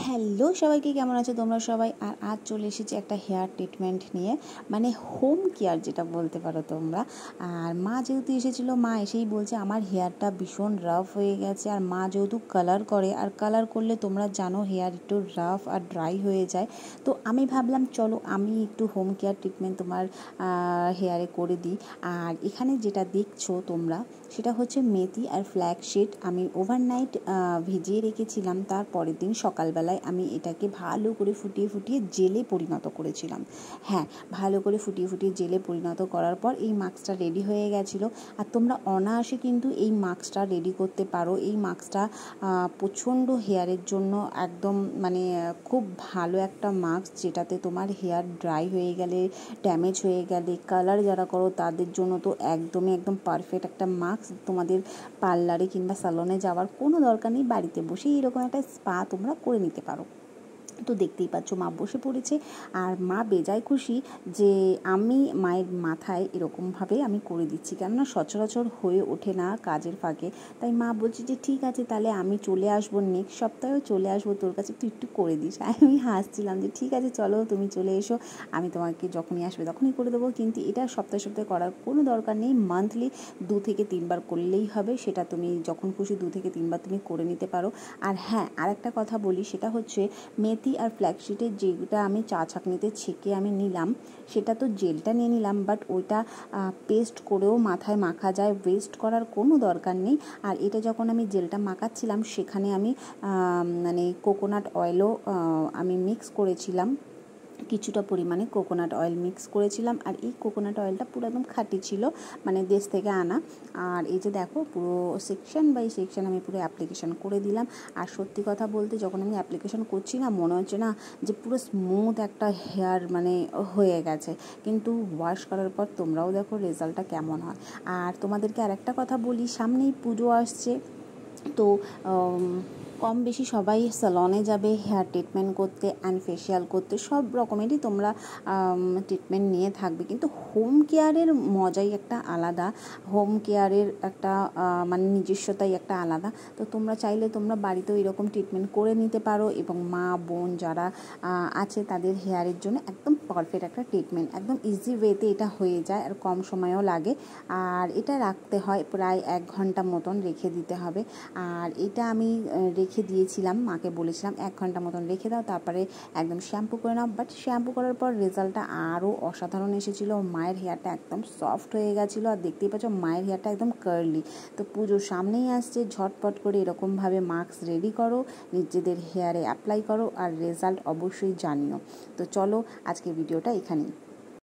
Hello সবাইকে, কেমন আছো তোমরা সবাই? আর আজ চলে এসেছি একটা হেয়ার ট্রিটমেন্ট নিয়ে, মানে হোম কেয়ার যেটা বলতে পারো তোমরা। আর মা যেহেতু এসেছিলো, মা এসেই বলছে আমার হেয়ারটা ভীষণ রাফ হয়ে গেছে। আর মা যেহেতু কালার করে, আর কালার করলে তোমরা জানো হেয়ার একটু রাফ আর ড্রাই হয়ে যায়। তো আমি ভাবলাম চলো আমি একটু হোম কেয়ার ট্রিটমেন্ট তোমার হেয়ারে করে দিই। আর এখানে যেটা দেখছো তোমরা, সেটা হচ্ছে মেথি আর ফ্ল্যাক্সিড। আমি ওভারনাইট ভিজিয়ে রেখেছিলাম, তার পরের দিন সকালবেলায় আমি এটাকে ভালো করে ফুটিয়ে ফুটিয়ে জেলে পরিণত করেছিলাম। হ্যাঁ, ভালো করে ফুটিয়ে ফুটিয়ে জেলে পরিণত করার পর এই মাস্কটা রেডি হয়ে গেছিলো। আর তোমরা অনায়াসে কিন্তু এই মাস্কটা রেডি করতে পারো। এই মাস্কটা প্রচণ্ড হেয়ারের জন্য একদম মানে খুব ভালো একটা মাস্ক, যেটাতে তোমার হেয়ার ড্রাই হয়ে গেলে, ড্যামেজ হয়ে গেলে, কালার যারা করো তাদের জন্য তো একদমই একদম পারফেক্ট একটা মাস্ক। তোমাদের পার্লারে কিংবা স্যালনে যাওয়ার কোনো দরকার নেই, বাড়িতে বসেই এরকম একটা স্পা তোমরা করে নিতে পারো। তো দেখতেই পাচ্ছ মা বসে পড়েছে, আর মা বেজায় খুশি যে আমি মায়ের মাথায় এরকমভাবে আমি করে দিচ্ছি, কেননা সচরাচর হয়ে ওঠে না কাজের ফাঁকে। তাই মা বলছে যে ঠিক আছে, তাহলে আমি চলে আসবো, নেক্সট সপ্তাহেও চলে আসবো তোর কাছে, তুই একটু করে দিস। আমি হাসছিলাম যে ঠিক আছে চলো, তুমি চলে এসো, আমি তোমাকে যখনই আসবে তখনই করে দেবো। কিন্তু এটা সপ্তাহে সপ্তাহে করার কোনো দরকার নেই, মান্থলি 2 থেকে 3 বার করলেই হবে। সেটা তুমি যখন খুশি 2 থেকে 3 বার তুমি করে নিতে পারো। আর হ্যাঁ, আরেকটা কথা বলি, সেটা হচ্ছে মেথি আর ফ্ল্যাক্সিডের যেটা আমি চা ছাঁকনিতে ছেঁকে আমি নিলাম, সেটা তো জেলটা নিয়ে নিলাম, বাট ওইটা পেস্ট করেও মাথায় মাখা যায়, ওয়েস্ট করার কোনো দরকার নেই। আর এটা যখন আমি জেলটা মাখাচ্ছিলাম, সেখানে আমি মানে কোকোনাট অয়েলও আমি মিক্স করেছিলাম, কিছুটা পরিমাণে কোকোনাট অয়েল মিক্স করেছিলাম। আর এই কোকোনাট অয়েলটা পুরো একদম খাঁটি ছিল, মানে দেশ থেকে আনা। আর এই যে দেখো, পুরো সেকশন বাই সেকশন আমি পুরো অ্যাপ্লিকেশন করে দিলাম। আর সত্যি কথা বলতে, যখন আমি অ্যাপ্লিকেশন করছি না, মনে হচ্ছে না যে পুরো স্মুথ একটা হেয়ার মানে হয়ে গেছে। কিন্তু ওয়াশ করার পর তোমরাও দেখো রেজাল্টটা কেমন হয়। আর তোমাদেরকে আরেকটা কথা বলি, সামনেই পুজো আসছে, তো কম বেশি সবাই স্যালনে যাবে হেয়ার ট্রিটমেন্ট করতে অ্যান্ড ফেশিয়াল করতে, সব রকমেরই তোমরা ট্রিটমেন্ট নিয়ে থাকবে। কিন্তু হোম কেয়ারের মজাই একটা আলাদা, হোম কেয়ারের একটা মানে নিজস্বতাই একটা আলাদা। তো তোমরা চাইলে তোমরা বাড়িতেও এরকম ট্রিটমেন্ট করে নিতে পারো, এবং মা বোন যারা আছে তাদের হেয়ারের জন্য একদম পারফেক্ট একটা ট্রিটমেন্ট, একদম ইজি ওয়েতে এটা হয়ে যায়, আর কম সময়ও লাগে। আর এটা রাখতে হয় প্রায় 1 ঘন্টা মতন রেখে দিতে হবে। আর এটা আমি রেখে দিয়েছিলাম, মাকে বলেছিলাম 1 ঘন্টা মতন রেখে দাও, তারপরে একদম শ্যাম্পু করে নাও। বাট শ্যাম্পু করার পর রেজাল্টটা আরও অসাধারণ এসেছিলো। মায়ের হেয়ারটা একদম সফট হয়ে গেছিলো, আর দেখতেই পাচ্ছ মায়ের হেয়ারটা একদম কার্লি। তো পুজো সামনেই আসছে, ঝটপট করে এরকমভাবে মাস্ক রেডি করো, নিজেদের হেয়ারে অ্যাপ্লাই করো, আর রেজাল্ট অবশ্যই জানিও। তো চলো আজকের ভিডিওটা এখানেই।